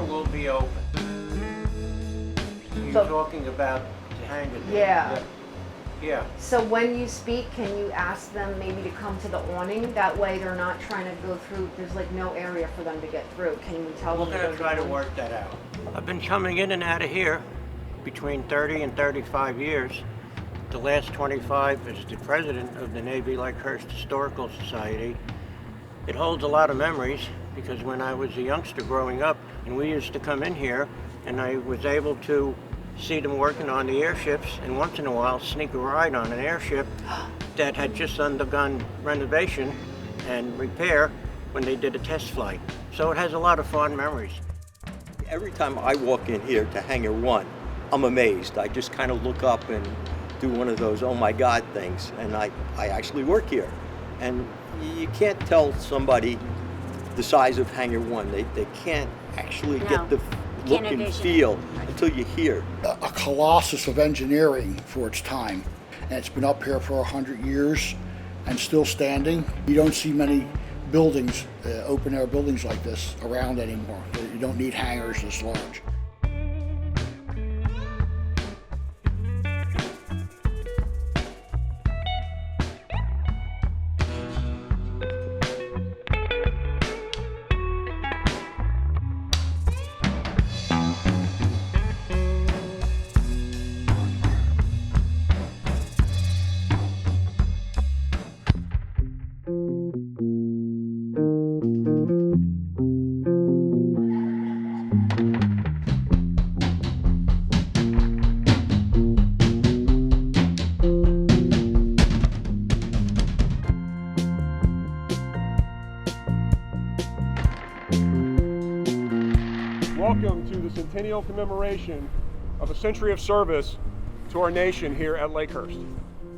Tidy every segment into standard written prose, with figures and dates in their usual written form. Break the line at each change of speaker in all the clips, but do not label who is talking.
Will be open. You're talking about the hangar.
Yeah.
Yeah.
So when you speak, can you ask them maybe to come to the awning? That way they're not trying to go through, there's like no area for them to get through. Can you tell them?
We're going to try to work that out. I've been coming in and out of here between 30 and 35 years. The last 25 as the president of the Navy Lakehurst Historical Society. It holds a lot of memories because when I was a youngster growing up, and we used to come in here, and I was able to see them working on the airships, and once in a while sneak a ride on an airship that had just undergone renovation and repair when they did a test flight. So it has a lot of fond memories.
Every time I walk in here to Hangar 1, I'm amazed. I just kind of look up and do one of those oh my God things, and I actually work here. And you can't tell somebody the size of Hangar 1. They can't actually get the look and feel until you hear.
A colossus of engineering for its time. And it's been up here for 100 years and still standing. You don't see many buildings, open air buildings like this around anymore. You don't need hangars this large.
Welcome to the centennial commemoration of a century of service to our nation here at Lakehurst.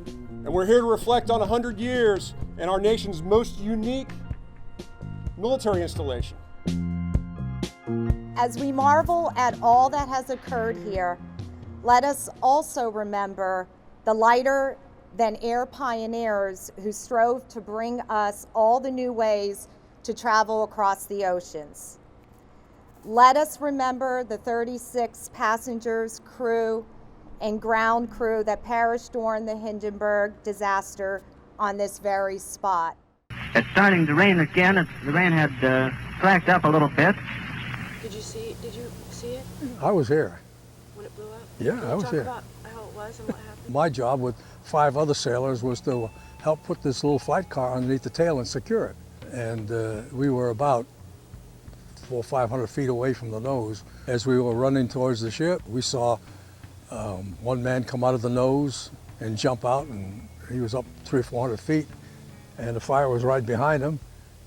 And we're here to reflect on 100 years and our nation's most unique military installation.
As we marvel at all that has occurred here, let us also remember the lighter than air pioneers who strove to bring us all the new ways to travel across the oceans. Let us remember the 36 passengers, crew, and ground crew that perished during the Hindenburg disaster on this very spot.
It's starting to rain again. The rain had slacked up a little bit.
Did you see it?
I was here.
When it blew up?
Yeah, I was here.
Talk about how it was and what happened?
My job with 5 other sailors was to help put this little flight car underneath the tail and secure it. And we were about 400 or 500 feet away from the nose. As we were running towards the ship, we saw one man come out of the nose and jump out, and he was up 300 or 400 feet, and the fire was right behind him.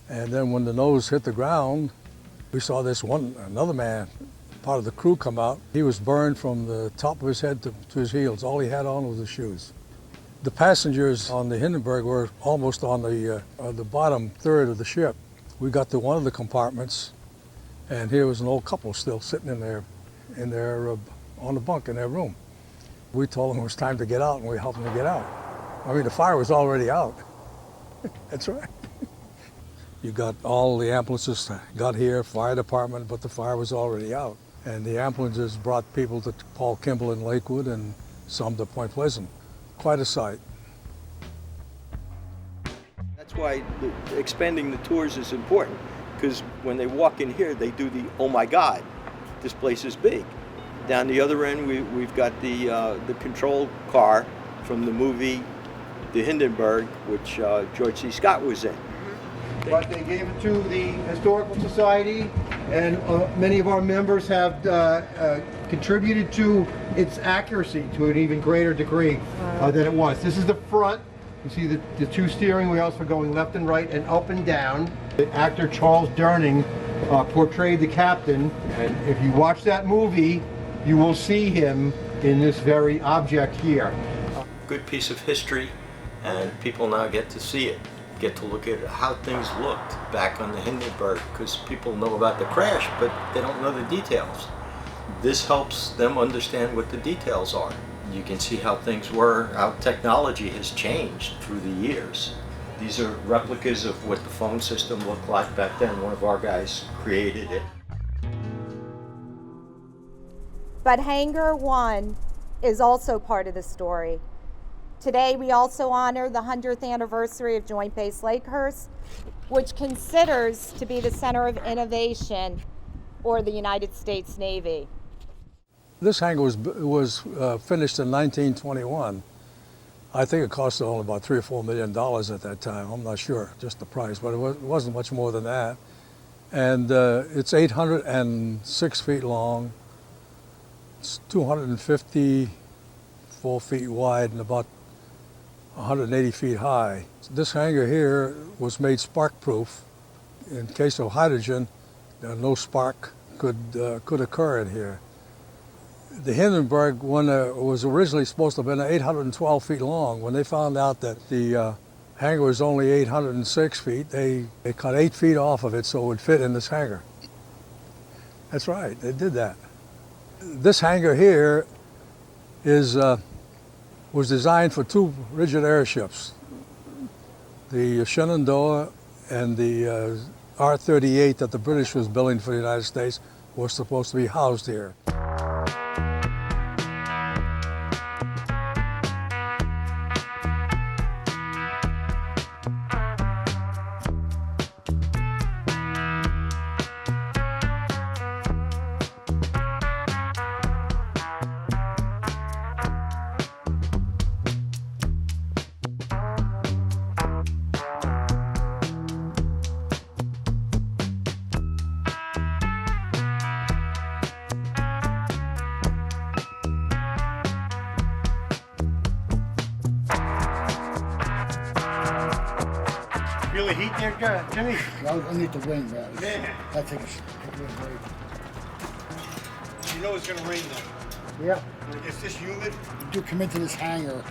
And then when the nose hit the ground, we saw another man, part of the crew, come out. He was burned from the top of his head to his heels. All he had on was his shoes. The passengers on the Hindenburg were almost on the bottom third of the ship. We got to one of the compartments, and here was an old couple still sitting in there on the bunk in their room. We told them it was time to get out, and we helped them to get out. I mean, the fire was already out. That's right. You got all the ambulances got here, fire department, but the fire was already out. And the ambulances brought people to Paul Kimball in Lakewood and some to Point Pleasant. Quite a sight.
That's why expanding the tours is important, because when they walk in here, they do the, oh my God, this place is big. Down the other end, we've got the control car from the movie The Hindenburg, which George C. Scott was in.
But they gave it to the Historical Society, and many of our members have contributed to its accuracy to an even greater degree than it was. This is the front You see the two steering wheels for going left and right and up and down. The actor Charles Durning portrayed the captain, and if you watch that movie, you will see him in this very object here.
Good piece of history, and people now get to see it, get to look at how things looked back on the Hindenburg, because people know about the crash, but they don't know the details. This helps them understand what the details are. You can see how things were, how technology has changed through the years. These are replicas of what the phone system looked like back then. One of our guys created it.
But Hangar 1 is also part of the story. Today we also honor the 100th anniversary of Joint Base Lakehurst, which considers to be the center of innovation for the United States Navy.
This hangar was finished in 1921. I think it cost only about $3 or $4 million at that time. I'm not sure, just the price, but it wasn't much more than that. And it's 806 feet long. It's 254 feet wide and about 180 feet high. This hangar here was made spark-proof. In case of hydrogen, no spark could occur in here. The Hindenburg one was originally supposed to have been 812 feet long. When they found out that the hangar was only 806 feet, they cut 8 feet off of it so it would fit in this hangar. That's right, they did that. This hangar here was designed for two rigid airships, the Shenandoah and the R-38 that the British was building for the United States was supposed to be housed here.
Feel the heat there, Jimmy?
Underneath the wing, man. I think it's great.
You know it's gonna rain though.
Yeah.
It's this humid.
You do come into this hangar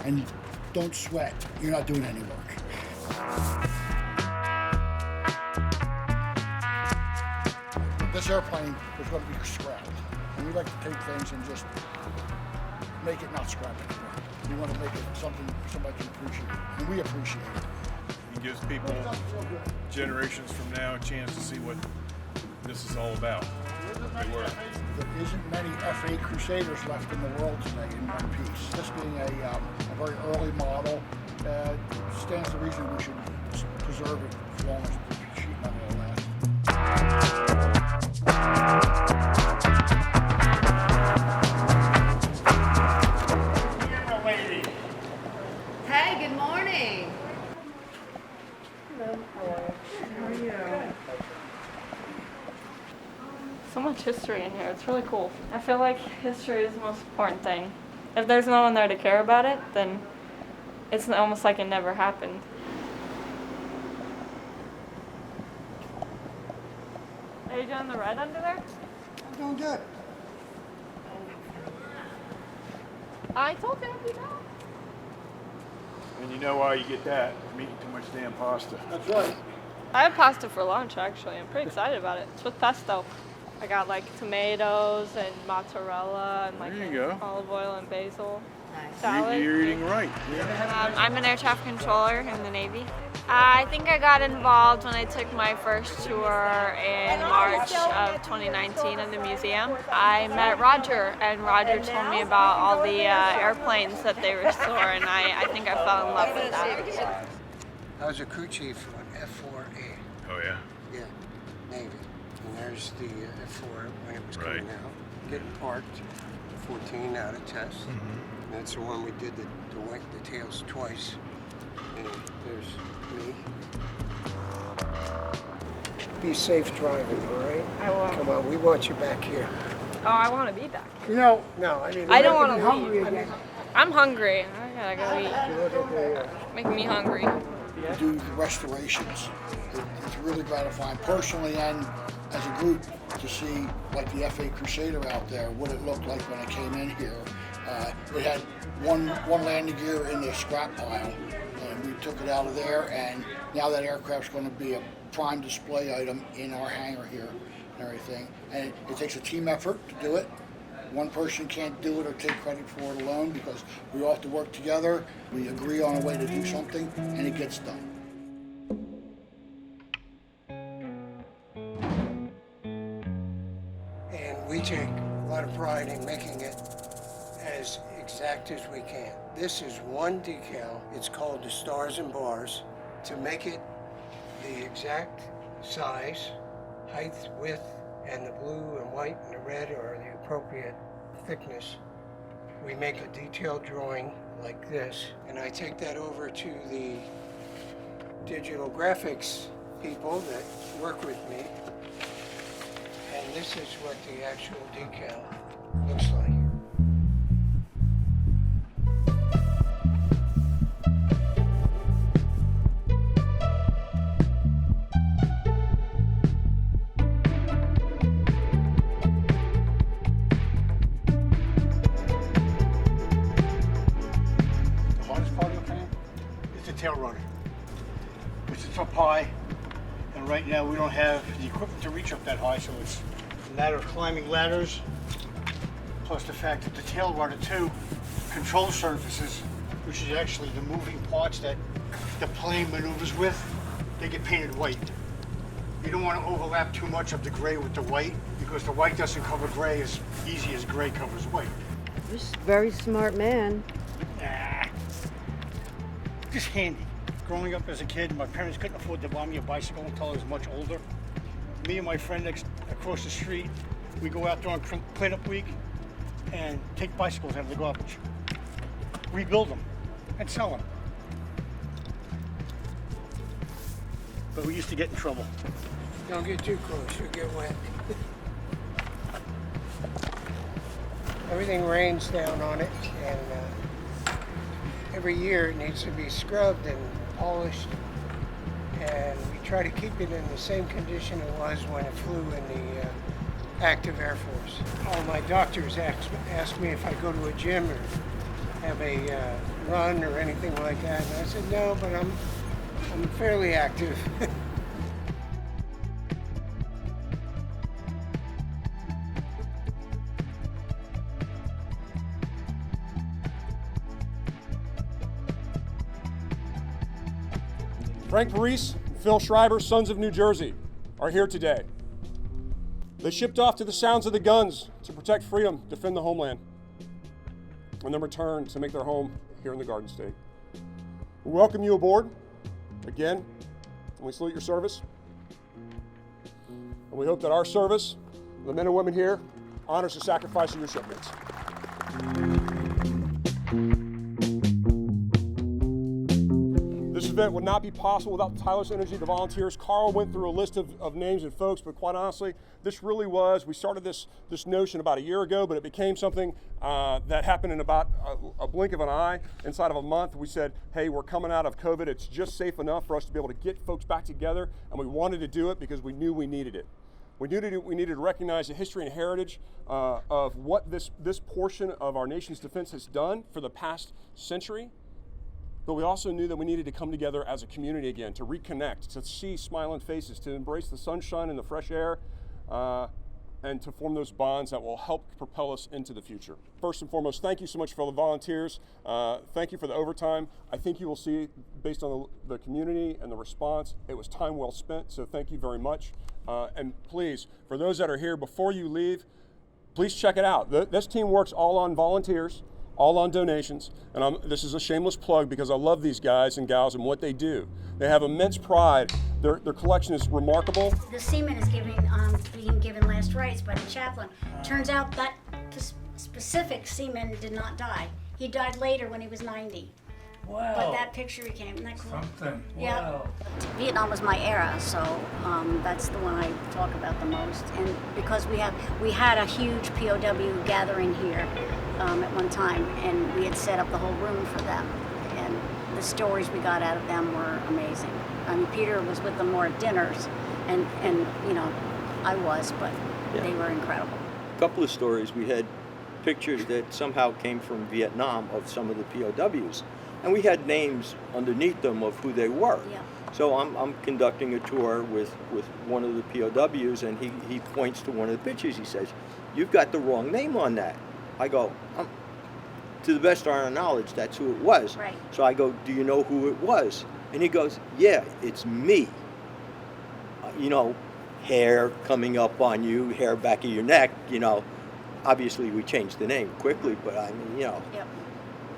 and don't sweat. You're not doing any work. This airplane was going to be scrapped. And we like to take things and just make it not scrap anymore. We want to make it something somebody can appreciate. And we appreciate it.
It gives people, generations from now, a chance to see what this is all about.
There isn't many F-8 Crusaders left in the world today in one piece. This being a very early model, stands to reason we should preserve it as long as the sheet metal will last.
Hey, good morning.
Hello. How are you? So much history in here. It's really cool. I feel like history is the most important thing. If there's no one there to care about it, then it's almost like it never happened. Are you doing the red under there?
I'm doing good.
I told you I'd be down.
And you know why you get that? I'm eating too much damn pasta.
That's right.
I had pasta for lunch, actually. I'm pretty excited about it. It's with pesto. I got like tomatoes and mozzarella and like
There you go.
olive oil and basil.
Nice.
Salad.
You're eating right.
I'm an air traffic controller in the Navy. I think I got involved when I took my first tour in March of 2019 in the museum. I met Roger, and Roger told me about all the airplanes that they restore, and I think I fell in love with that.
I was a crew chief on F4A.
Oh yeah?
Yeah, Navy. And there's the F4 when it was
Right.
coming out. Getting parked, 14 out of test. And that's the one we did the tails twice. And there's me. Be safe driving, all right?
I will.
Come on, we want you back here.
Oh, I want to be back here.
You know, no, I mean,
I don't
we're
want to
hungry
leave.
again.
I'm hungry. I gotta go eat.
You look at the,
making me hungry.
to do the restorations. It's really gratifying personally and as a group to see like the FA Crusader out there, what it looked like when I came in here. It had one landing gear in the scrap pile, and we took it out of there, and now that aircraft's going to be a prime display item in our hangar here and everything. And it takes a team effort to do it. One person can't do it or take credit for it alone because we all have to work together. We agree on a way to do something, and it gets done.
And we take a lot of pride in making it as exact as we can. This is one decal. It's called the Stars and Bars. To make it the exact size, height, width, and the blue and white and the red are the appropriate thickness, we make a detailed drawing like this, and I take that over to the digital graphics people that work with me, and this is what the actual decal looks like.
Tail runner. It's up high, and right now we don't have the equipment to reach up that high, so it's a matter of climbing ladders, plus the fact that the tail rudder too control surfaces, which is actually the moving parts that the plane maneuvers with, they get painted white. You don't want to overlap too much of the gray with the white, because the white doesn't cover gray as easy as gray covers white.
You're a very smart man.
Just handy. Growing up as a kid, my parents couldn't afford to buy me a bicycle until I was much older. Me and my friend across the street, we go out there on cleanup week and take bicycles out of the garbage, rebuild them, and sell them. But we used to get in trouble.
Don't get too close, you'll get wet. Everything rains down on it, and every year it needs to be scrubbed and polished, and we try to keep it in the same condition it was when it flew in the active Air Force. All my doctors ask me if I go to a gym or have a run or anything like that, and I said no, but I'm fairly active.
Frank Parise and Phil Schreiber, Sons of New Jersey, are here today. They shipped off to the sounds of the guns to protect freedom, defend the homeland, and then return to make their home here in the Garden State. We welcome you aboard again, and we salute your service. And we hope that our service, the men and women here, honors the sacrifice of your shipmates. This event would not be possible without the tireless energy of the volunteers. Carl went through a list of names and folks, but quite honestly, this really was, we started this notion about a year ago, but it became something that happened in about a blink of an eye. Inside of a month, we said, hey, we're coming out of COVID. It's just safe enough for us to be able to get folks back together, and we wanted to do it because we knew we needed it. We needed to recognize the history and heritage of what this portion of our nation's defense has done for the past century. But we also knew that we needed to come together as a community again, to reconnect, to see smiling faces, to embrace the sunshine and the fresh air, and to form those bonds that will help propel us into the future. First and foremost, thank you so much for all the volunteers. Thank you for the overtime. I think you will see, based on the community and the response, it was time well spent, so thank you very much. And please, for those that are here, before you leave, please check it out. This team works all on volunteers, all on donations, and this is a shameless plug because I love these guys and gals and what they do. They have immense pride. Their collection is remarkable.
The seaman is being given last rites by the chaplain. Turns out that specific seaman did not die. He died later when he was 90.
Wow.
But that picture he came, isn't that cool?
Something.
Yeah.
Wow.
Vietnam was my era, so that's the one I talk about the most. And because we had a huge POW gathering here at one time, and we had set up the whole room for them. And the stories we got out of them were amazing. I mean, Peter was with them more at dinners, and you know, I was, but they were incredible.
A couple of stories. We had pictures that somehow came from Vietnam of some of the POWs, and we had names underneath them of who they were.
Yeah.
So I'm conducting a tour with one of the POWs, and he points to one of the pictures. He says, "You've got the wrong name on that." I go, to the best of our knowledge, that's who it was.
Right.
So I go, "Do you know who it was?" And he goes, "Yeah, it's me. You know, hair coming up on you, hair back of your neck, you know." Obviously, we changed the name quickly, but I mean, you know,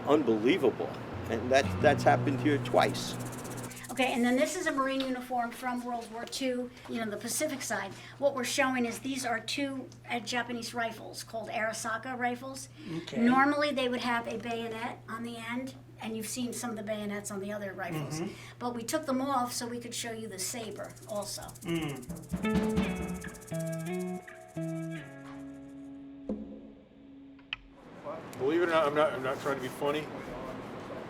unbelievable. And that's happened here twice.
Okay, and then this is a Marine uniform from World War II, you know, the Pacific side. What we're showing is these are two Japanese rifles called Arisaka rifles.
Okay.
Normally they would have a bayonet on the end, and you've seen some of the bayonets on the other rifles. But we took them off so we could show you the saber also.
Believe it or not, I'm not trying to be funny,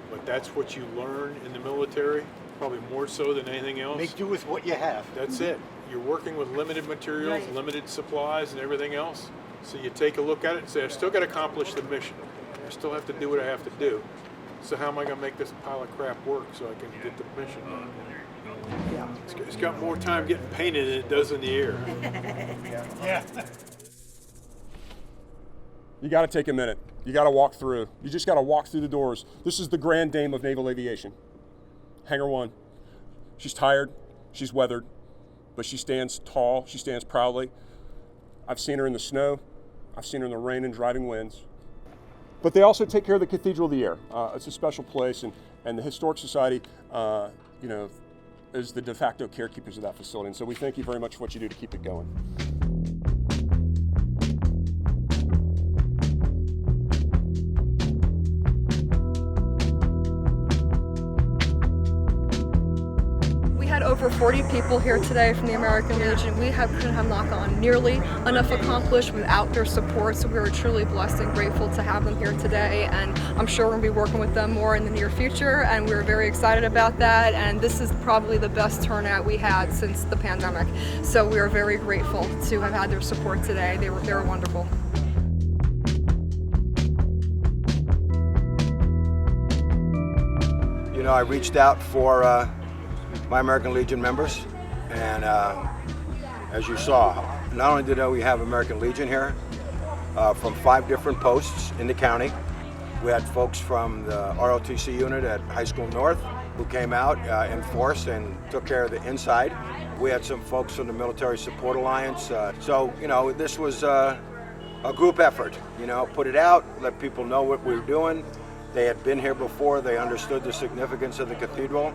but that's what you learn in the military, probably more so than anything else.
Make do with what you have.
That's it. You're working with limited materials,
Right.
limited supplies, and everything else. So you take a look at it and say, I still got to accomplish the mission. I still have to do what I have to do. So how am I going to make this pile of crap work so I can get the mission done?
Yeah.
It's got more time getting painted than it does in the air.
Yeah.
You got to take a minute. You got to walk through. You just got to walk through the doors. This is the grand dame of naval aviation. Hangar 1. She's tired. She's weathered. But she stands tall. She stands proudly. I've seen her in the snow. I've seen her in the rain and driving winds. But they also take care of the Cathedral of the Air. It's a special place, and the Historic Society, you know, is the de facto carekeepers of that facility. And so we thank you very much for what you do to keep it going.
Over 40 people here today from the American Legion. We couldn't have knocked on nearly enough accomplished without their support, so we are truly blessed and grateful to have them here today, and I'm sure we're going to be working with them more in the near future, and we're very excited about that, and this is probably the best turnout we had since the pandemic, so we are very grateful to have had their support today. They were wonderful.
You know, I reached out for my American Legion members, and as you saw, not only did we have American Legion here from 5 different posts in the county. We had folks from the ROTC unit at High School North who came out in force and took care of the inside. We had some folks from the Military Support Alliance. So, you know, this was a group effort. You know, put it out, let people know what we were doing. They had been here before, they understood the significance of the cathedral.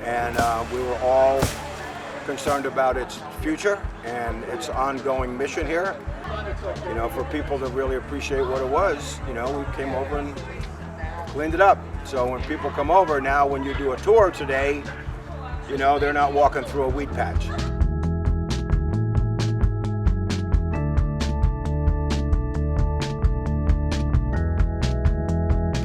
And we were all concerned about its future and its ongoing mission here. You know, for people to really appreciate what it was, you know, we came over and cleaned it up. So when people come over now, when you do a tour today, you know, they're not walking through a weed patch.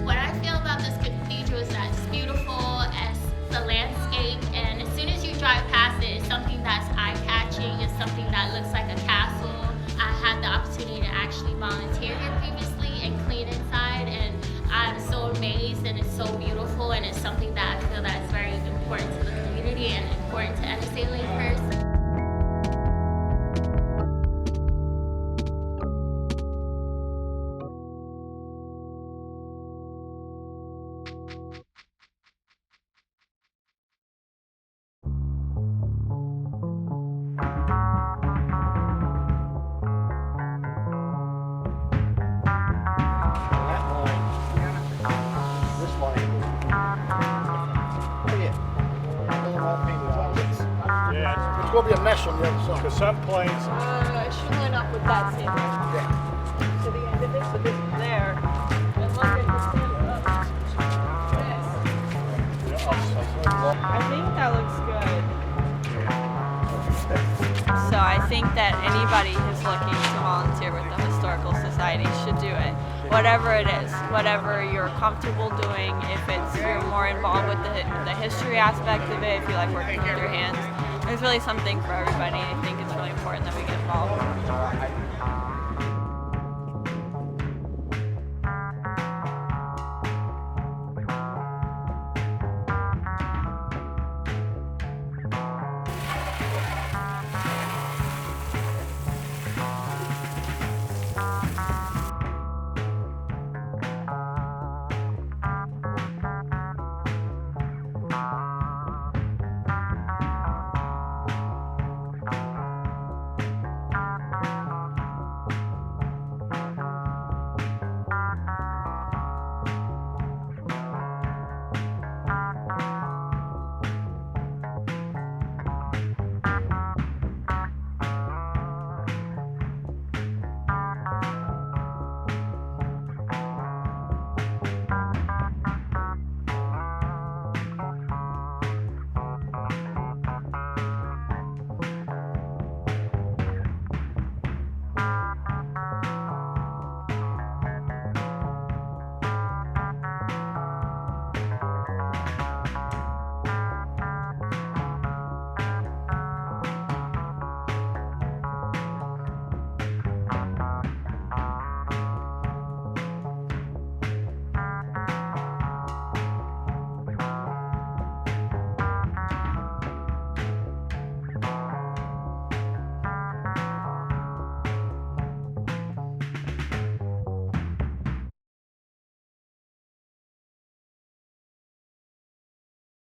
What I feel about this cathedral is that it's beautiful as the landscape, and as soon as you drive past it, it's something that's eye-catching. It's something that looks like a castle. I had the opportunity to actually volunteer here previously and clean inside, and I'm so amazed, and it's so beautiful, and it's something that I feel that is very important to the community and important to NSA Lakehurst.
It's going to be a mess on the other side.
Because some planes,
It should line up with that same to the end of it, so this is there. And look at the I think that looks good. So I think that anybody who's looking to volunteer with the Historical Society should do it.
whatever it is, whatever you're comfortable doing. If you're more involved with the history aspect of it, if you like working with your hands, there's really something for everybody. I think it's really important that we get involved.